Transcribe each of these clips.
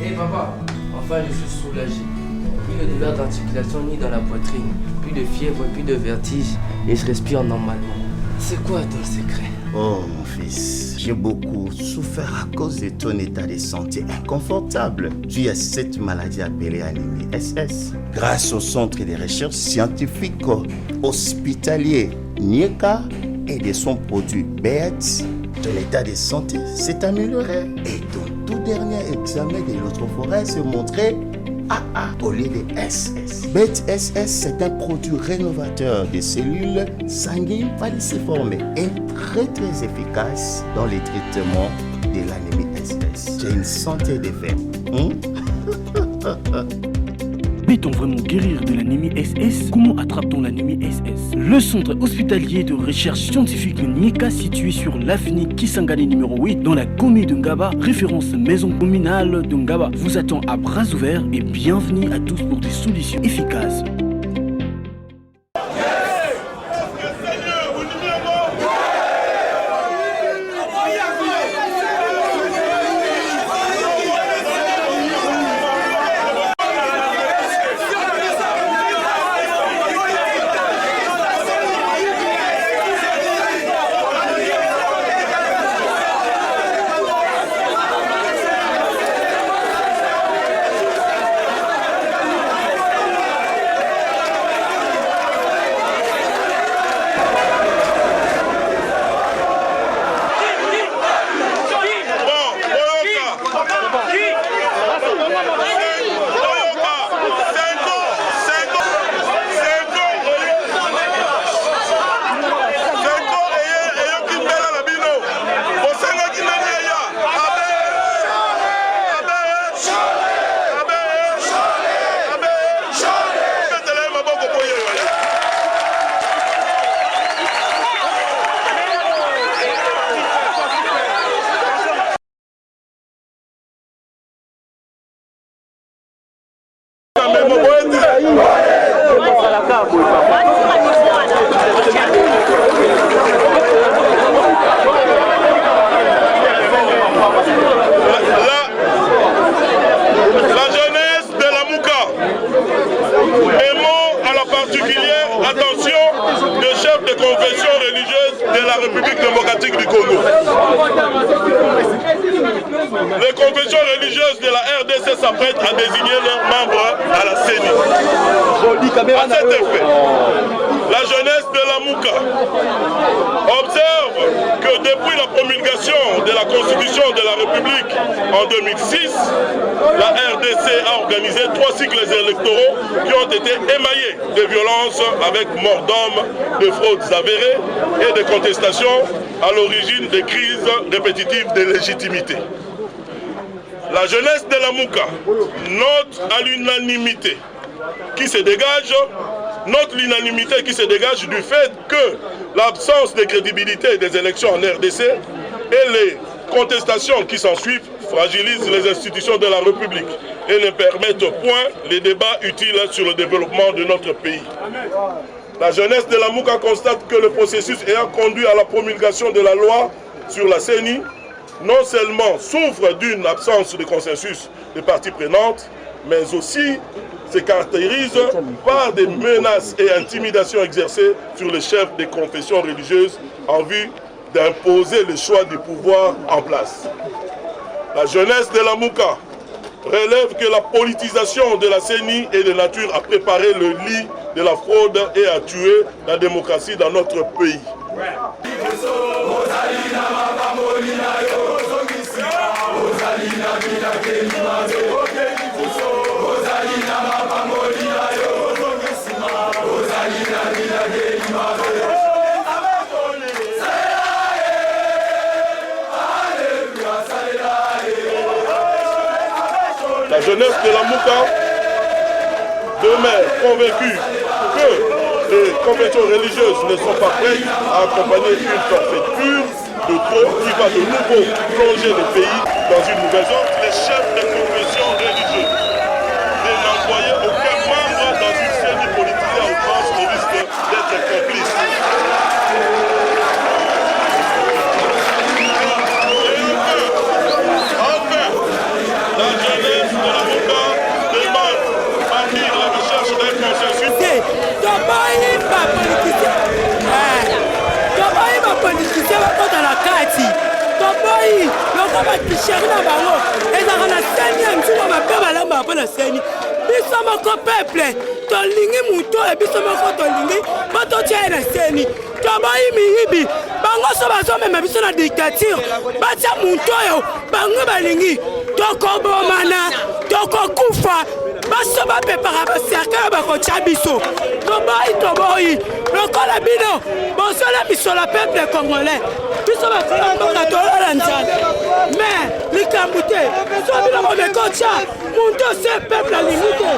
Hé papa, enfin je suis soulagé. Plus de douleur d'articulation ni dans la poitrine, plus de fièvre, plus de vertige et je respire normalement. C'est quoi ton secret? Oh mon fils, j'ai beaucoup souffert à cause de ton état de santé inconfortable dû à cette maladie appelée anémie SS. Grâce au centre de recherche scientifique hospitalier NIECA et de son produit BET, ton état de santé s'est amélioré et ton tout dernier examen de l'électrophorèse montrait AA au lieu de SS. BET-SS, c'est un produit rénovateur des cellules sanguines falciformes et très efficace dans le traitement de l'anémie SS. J'ai une santé de fer. Peut-on vraiment guérir de l'anémie SS? Comment attrape-t-on l'anémie SS? Le centre hospitalier de recherche scientifique NIECA, situé sur l'avenue Kisangani numéro 8 dans la commune de Ngaba, référence maison communale de Ngaba, vous attend à bras ouverts et bienvenue à tous pour des solutions efficaces. Les confessions religieuses de la RDC s'apprêtent à désigner leurs membres à la CENI. À cet effet, la jeunesse de la Mouka observe que depuis la promulgation de la Constitution de la République en 2006, la RDC a organisé 3 cycles électoraux qui ont été émaillés de violences avec mort d'hommes, de fraudes avérées et de contestations à l'origine des crises répétitives de légitimité. La jeunesse de la Mouka note à l'unanimité qui se dégage, du fait que l'absence de crédibilité des élections en RDC et les contestations qui s'ensuivent fragilisent les institutions de la République et ne permettent point les débats utiles sur le développement de notre pays. La jeunesse de la Mouka constate que le processus ayant conduit à la promulgation de la loi sur la CENI non seulement souffre d'une absence de consensus des parties prenantes, mais aussi se caractérise par des menaces et intimidations exercées sur les chefs des confessions religieuses en vue d'imposer le choix du pouvoir en place. La jeunesse de la Mouka relève que la politisation de la CENI est de nature à préparer le lit de la fraude et à tuer la démocratie dans notre pays. La jeunesse de la Mouka demeure convaincue que les confessions religieuses ne sont pas prêtes à accompagner une forfaiture de trop qui va de nouveau plonger le pays dans une nouvelle zone. Les chefs des confessions religieuses ne n'envoyer aucun membre dans une CENI politisée à outrance au risque d'être complice. Enfin, la jeunesse Baka batisheri na bango ezaka na seni ya nzungu mabe balamba mpo na seni biso moko peuple tolingi mutu oyo biso moko tolingi mpo totia ye na seni toboyi miyibi bango so bazomema biso na dictature batia mutu oyo bango balingi tokobomana tokokufa baso bapepaka baserkele bakotia biso toboyi lokola bino bozola misola peuple congolais biso bakanga mboka tolola nzala mais likambo te so bino bomekotia muntu ose peuple alingi te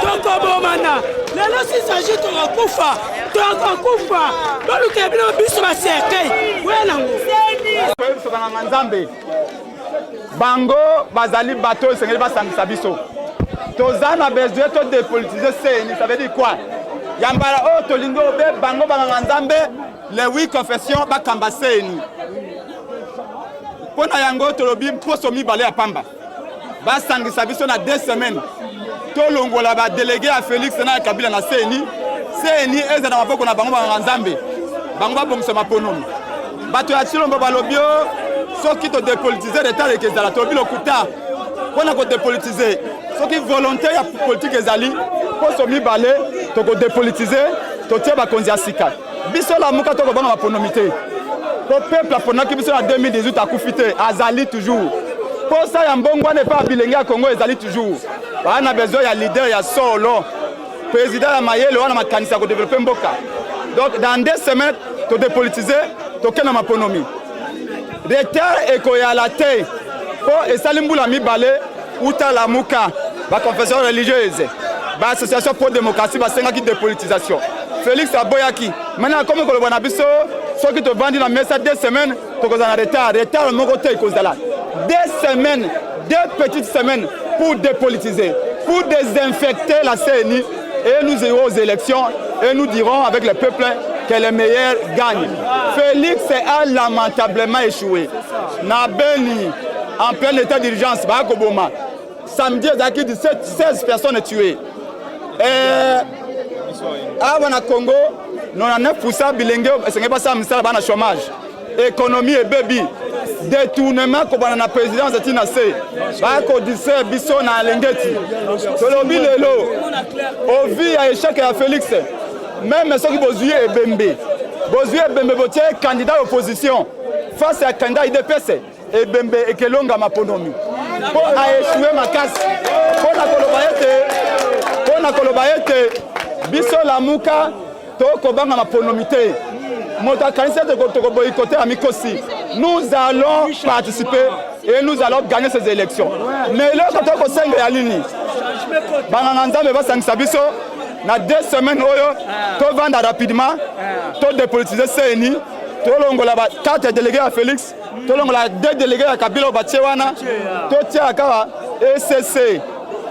tokobomana lelo sisagi tokokufa toluka bino biso baserkele wenango banganga nzambe bango bazali bato esengeli basangisa biso toza na besoin to dépolitiser seni. Ça veut dire quoi? Yambala o tolingo obe bango banganga nzambe les 8 confessions bakamba seni pona yango tolobi poso mibale ya pamba basangisa biso na 2 semaines tolongola ba délégué à Félix na Kabila na seni eza na maboko na bango banganga nzambe bango babongisa maponomi bato ya Chilombo balobio soki to dépolitiser l'état de kezala tobi lokuta pona ko dépolitiser soki volonté ya politique ezali poso mibale to ko dépolitiser to tie ba konzi asika biso la muka to ko banga maponomité po peuple aponaki biso na 2018 akufite azali toujours posa ya mbongwa ne pas bilenge ya Congo ezali toujours bana besoin ya leader ya solo président ya mayele wana makanisa ko développer mboka donc dans 2 semaines to dépolitiser to kena maponomi retard ekoyala te po esali mbula mibale uta la muka ba confession religieuse ba association pour démocratie ba sengaki dépolitisation Félix aboyaki maintenant comme ko lobana biso soki to bandi na mesa 2 semaines to kozana retard moko te kozala 2 semaines 2 petites semaines pour dépolitiser pour désinfecter la CENI et nous irons aux élections et nous dirons avec le peuple que les meilleurs gagnent. Félix a lamentablement échoué. Nabeni en plein état d'urgence ba Koboma. Samedi, il y a 16 personnes tuées. Avant le Congo, 99% bilingue, c'est pas ça, c'est le chômage. Économie et baby. Détournement comme la présidence de Tinasé. Bako dise biso na lengeti. Tolobi lelo. Au vu à échec à Félix. Même ceux qui bozuye Ebembe. Bozuye Ebembe voté candidat opposition face à candidat IDPS. Ebembe ekelonga maponomi. Pour échouer ma casse. Pour na kolobayete. Biso la muka to kobanga maponomité. Mota kanisa to boycotter à Mikosi. Nous allons participer et nous allons gagner ces élections. Mais là quand on senga ya lini. Banganga nzambe basangisa biso na 2 semaines oyo to vendre rapidement to dépolitiser CENI to longola ba 4 délégués à Félix to longola 2 délégués à Kabila ba Tchewana to tia ka ECC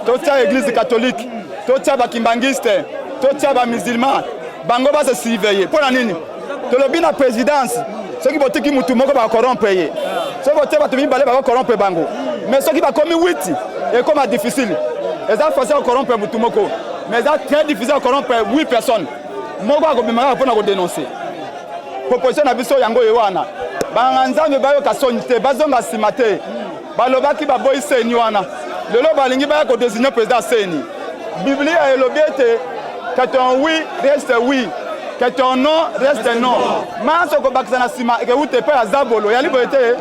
to tia église catholique to tia ba kimbangiste to tia ba musulman bango ba se surveiller pour la nini to lobi na présidence ceux qui botiki mutu moko ba corrompre ye ceux qui boteba to mi balé ba corrompre bango mais ceux qui ba komi 8 et comme difficile et ça facile à corrompre mutu moko mais c'est très difficile à corrompre 8 personnes. Moko akobimaka pona ko dénoncer. Proposition na biso yango yewana. Banganzambe bayo kasonite bazonga simate. Balobaki baboyi seni wana. Lelo balingi baya ko désigner président seni. Biblia elobiete que ton oui reste oui, que ton non reste non. Manso ko bakisa na sima ke ute pe azabolo yali boyete.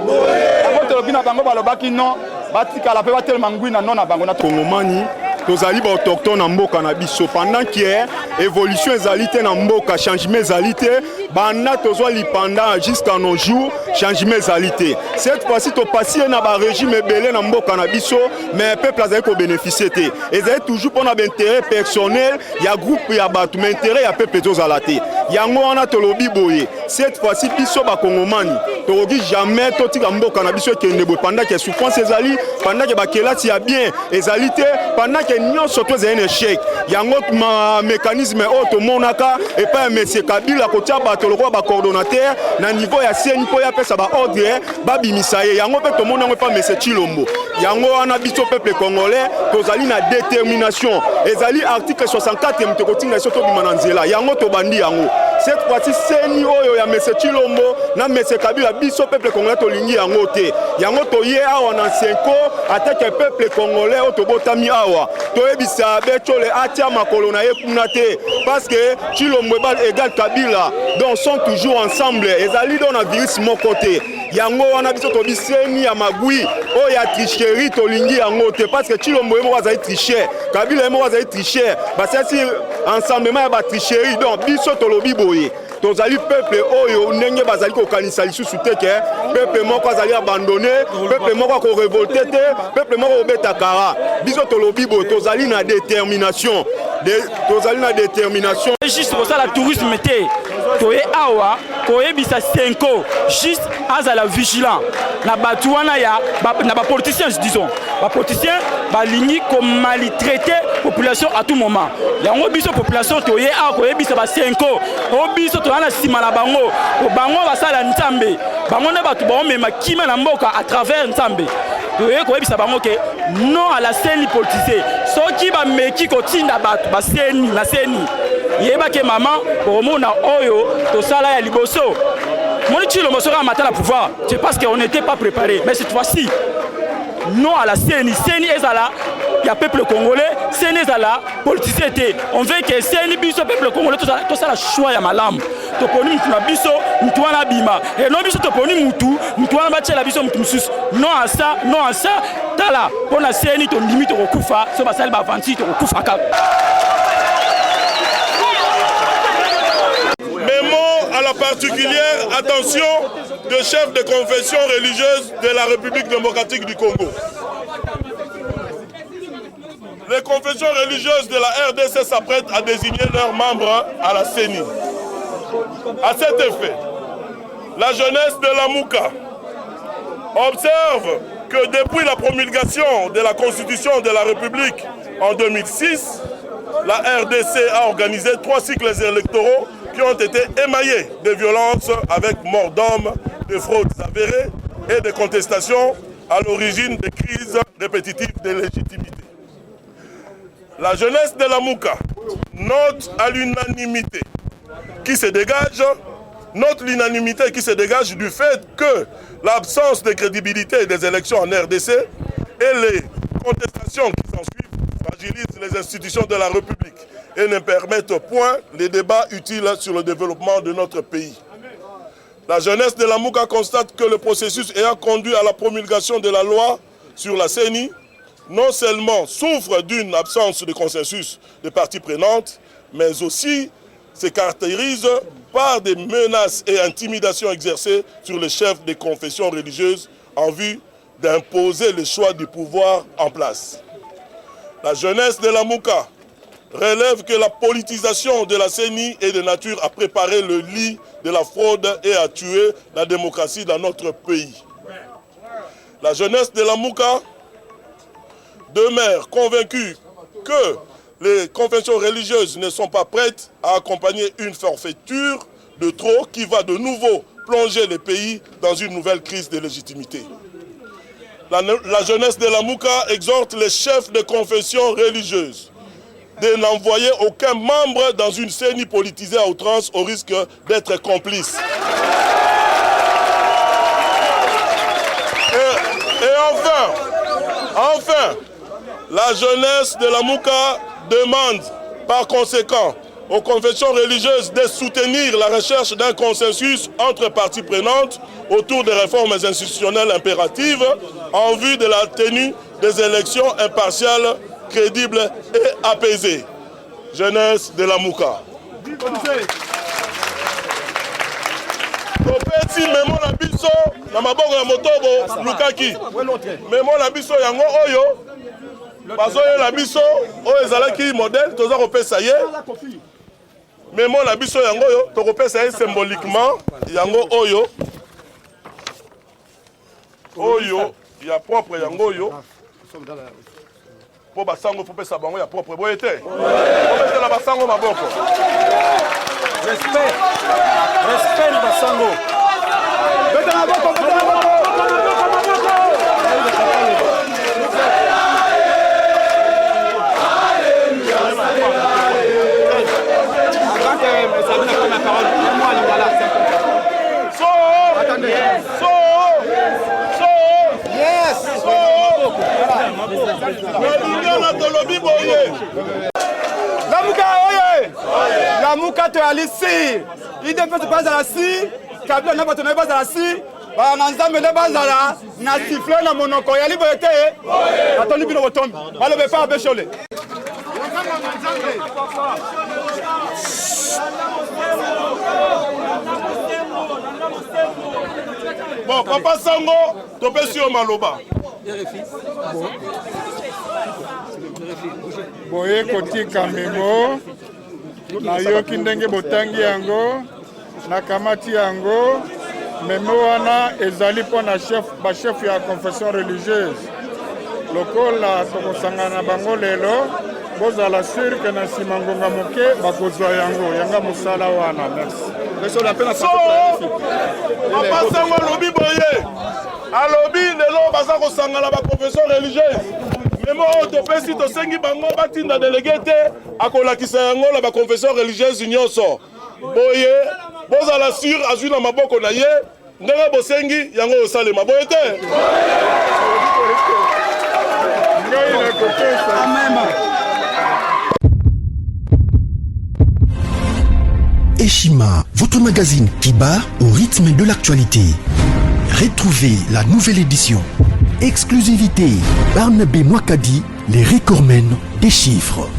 Aboto lobina bango balobaki non. Batika la pe ba tellement ngwina non na bango na Kongomani. Tozali ba autochtone na mboka na biso pendant que évolution ezalité na mboka changement ezalité bana tozwa lipanda jusqu'à nos jours changement ezalité cette fois-ci to passer na ba régime ebele na mboka na biso mais peuple azali ko bénéficier te ezali toujours pour na intérêt personnel ya groupe ya bato mais intérêt ya peuple tozala te yango wana tolobi boye cette fois-ci biso ba kongomani tokoki jamais totika mboka na biso kende boye pendant que souffrance ezali pendant que ba kelati ya bien ezalité pendant que nyonso to ezali un échec yango ma mécanisme auto monaka et pas monsieur Kabila kotia bato lokwa ba coordonnateur na niveau ya CENI po ya pesa ba ordre ba bimisa ye yango pe to monango pas monsieur Chilombo yango wana biso peuple congolais tozali na détermination ezali article 64 mtekotinga so to bimana nzela yango to bandi yango cette fois-ci seni oyo ya Monsieur Tshilombo na Monsieur Kabila biso peuple congolais tolingi yango te yango toye awa na senko ateke peuple congolais otobotami awa toyebisa Betchole atia makolo na ye kuna te parce que Tshilombo égal Kabila donc sont toujours ensemble ezali do na virus moko te yango wana biso tobiseni ya magui oyo ya tricherie tolingi yango te parce que Tshilombo ye moko azali tricher Kabila ye moko azali tricher basasi ensemblement ya ba tricherie donc biso tolobi boye tozali peuple oyo ndenge bazali kokanisa lisusu te ke peuple moko azali abandonné peuple moko akorevolte te peuple moko obeta kara biso tolobi boye tozali na détermination juste pour ça la tourisme te toye awa koyebisa senko juste azala vigilant na batu wana ya na ba politiciens disons ba politiciens balingi ko maltraiter population à tout moment yango biso population toye awa koyebisa ba senko o biso to na sima na bango bango basala nzambe bango na batu ba mema kima na mboka à travers nzambe toye koyebisa bango ke non à la scène politisée soki ba meki ko tinda batu ba seni na seni yeba ke maman omona oyo to sala ya liboso mon Tshilombo sera matin à pouvoir c'est parce qu'on n'était pas préparé mais cette fois-ci non à la CENI ezala ya peuple congolais CENI ezala politicité on veut que CENI biso peuple congolais to sala choix ya malamu to poni mutu na biso mutu wana bima et non biso to poni mutu wana bachela biso mutu mususu non à ça tala pona CENI to limite kokufa so basali ba avanti to kokufa ka à la particulière attention de chefs de confession religieuse de la République démocratique du Congo. Les confessions religieuses de la RDC s'apprêtent à désigner leurs membres à la CENI. À cet effet, la jeunesse de la Mouka observe que depuis la promulgation de la Constitution de la République en 2006, la RDC a organisé 3 cycles électoraux qui ont été émaillés de violences avec mort d'hommes, de fraudes avérées et de contestations à l'origine des crises répétitives de légitimité. La jeunesse de la Mouka note l'unanimité qui se dégage du fait que l'absence de crédibilité des élections en RDC et les contestations qui s'ensuivent fragilisent les institutions de la République et ne permettent point les débats utiles sur le développement de notre pays. La jeunesse de la Mouka constate que le processus ayant conduit à la promulgation de la loi sur la CENI non seulement souffre d'une absence de consensus des parties prenantes, mais aussi se caractérise par des menaces et intimidations exercées sur les chefs des confessions religieuses en vue d'imposer le choix du pouvoir en place. La jeunesse de la Mouka relève que la politisation de la CENI est de nature à préparer le lit de la fraude et à tuer la démocratie dans notre pays. La jeunesse de la Mouka demeure convaincue que les confessions religieuses ne sont pas prêtes à accompagner une forfaiture de trop qui va de nouveau plonger le pays dans une nouvelle crise de légitimité. La jeunesse de la Mouka exhorte les chefs de confessions religieuses de n'envoyer aucun membre dans une CENI politisée à outrance au risque d'être complice. Et enfin, la jeunesse de la Mouka demande par conséquent aux confessions religieuses de soutenir la recherche d'un consensus entre parties prenantes autour des réformes institutionnelles impératives en vue de la tenue des élections impartiales, crédibles et apaisées. Jeunesse de la Mouka. Topeti memo na biso na maboko ya motobo lukaki. Memo na biso yango oyo bazoye na biso oyo ezalaki modèle toza kopesa ye. Memo na biso yango oyo tokopesa ye symboliquement yango oyo ya propre yango oyo po basango po pesa bango ya propre boye te po la basango maboko respect na basango beta na boko Sabina, prends la parole. Lingala tolobi boye. Lamuka oye. Lamuka to alisi. Ide pe to bazala si. Kabila na bato na bazala si. Ba nzambe na bazala na siffler na monoko ya liberté. Atoli bino botombi. Balobe pa beshole. Bon, Papa Sango, topesi yo maloba. Boye kotika memo nayoki ndenge botangi yango nakamati yango memo wana ezali mpona bachef ya confession religieuse lokola tokosangana na bango lelo bozala sur ke na nsima ngonga moke bakozwa yango yanga mosala wana merci. Papa Sango alobi boye alobi lelo baza kosangana baconfession religieuse memo oyo topesi tosengi bango batinda delege te akolakisa yango na baconfession religieuse nyonso boye bozala sur azwi na maboko na ye ndenge bosengi yango osalema boye te. Eshima, votre magazine qui bat au rythme de l'actualité. Retrouvez la nouvelle édition. Exclusivité, Barnabé Mwakadi, les recordmen des chiffres.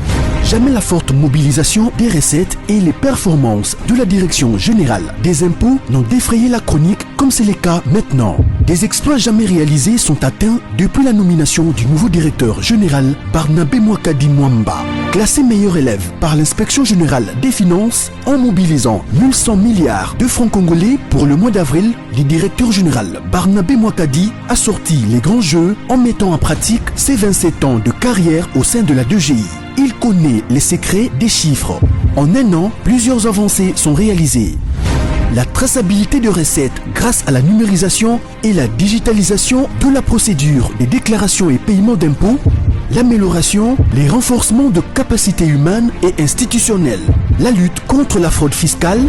Jamais la forte mobilisation des recettes et les performances de la Direction générale des impôts n'ont défrayé la chronique comme c'est le cas maintenant. Des exploits jamais réalisés sont atteints depuis la nomination du nouveau directeur général Barnabé Mwakadi Mwamba. Classé meilleur élève par l'inspection générale des finances en mobilisant 1100 milliards de francs congolais pour le mois d'avril, le directeur général Barnabé Mwakadi a sorti les grands jeux en mettant en pratique ses 27 ans de carrière au sein de la DGI. Il connaît les secrets des chiffres. En un an, plusieurs avancées sont réalisées. La traçabilité de recettes grâce à la numérisation et la digitalisation de la procédure des déclarations et paiements d'impôts, l'amélioration, les renforcements de capacités humaines et institutionnelles, la lutte contre la fraude fiscale.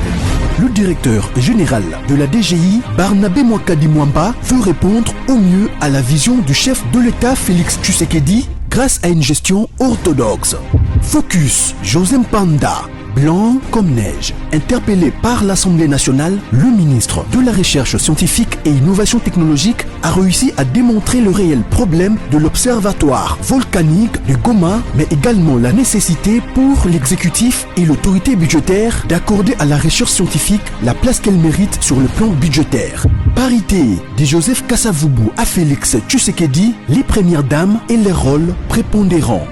Le directeur général de la DGI, Barnabé Mwakadi Mwamba, veut répondre au mieux à la vision du chef de l'État Félix Tshisekedi grâce à une gestion orthodoxe. Focus, José Mpanda, blanc comme neige. Interpellé par l'Assemblée nationale, le ministre de la Recherche scientifique et innovation technologique a réussi à démontrer le réel problème de l'observatoire volcanique de Goma, mais également la nécessité pour l'exécutif et l'autorité budgétaire d'accorder à la recherche scientifique la place qu'elle mérite sur le plan budgétaire. Parité de Joseph Kasavubu à Félix Tshisekedi, les premières dames et les rôles prépondérants.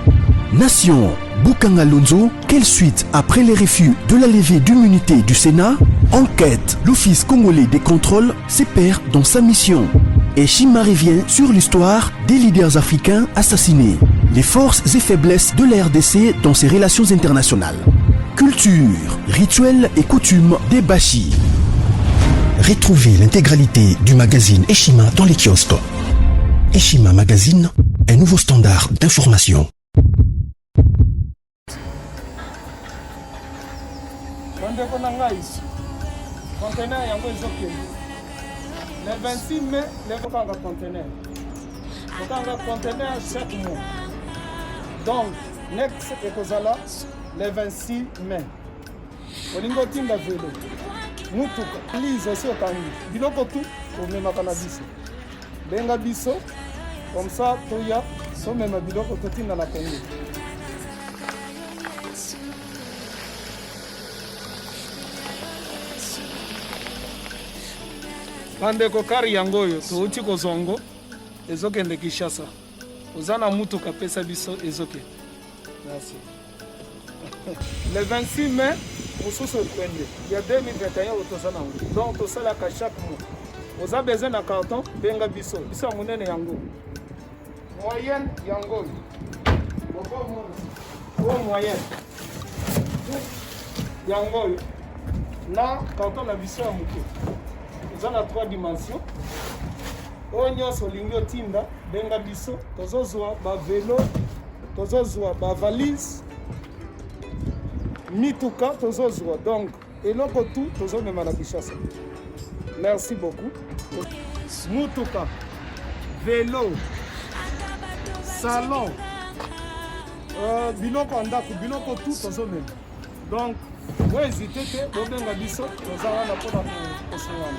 Nation, Bukanga Lonzo, quelle suite après les refus de la levée d'immunité du Sénat? Enquête, l'Office congolais des contrôles se perd dans sa mission. Et Shima revient sur l'histoire des leaders africains assassinés, les forces et faiblesses de la RDC dans ses relations internationales. Culture, rituels et coutumes des Bashi. Retrouvez l'intégralité du magazine Eshima dans les kiosques. Eshima Magazine, un nouveau standard d'information. Conteneur yango ezokende le 26 mai lekokanga conteneur kokanga conteneur chaque mois donc next ekozala le 26 mai olingi otinda velo mutuka lise osi otangi biloko tu omemaka na biso benga biso comme ça toya somema biloko totinda na Congo. bandeko kari yango oyo touti kozongo ezokende Kinshasa oza na mutuka pesa biso ezokende. Merci. Le 26 mai mosusu ekwende ya 2021 otoza nango donc tosalaka chaque mois oza besoin na carton benga biso ya monene yango moyenne yango oyo moyenne yango oyo na carton na biso ya moke oza na 3 dimensions oyo nyonso olingi otinda benga biso tozozwa bavelo tozozwa bavalise mituka tozozwa donc eloko tu tozomema na Kinshasa. Merci beaucoup. Mutuka velo salon biloko ya ndako biloko tu tozomema donc bohésite te bobenga biso toza wana mpona kosangana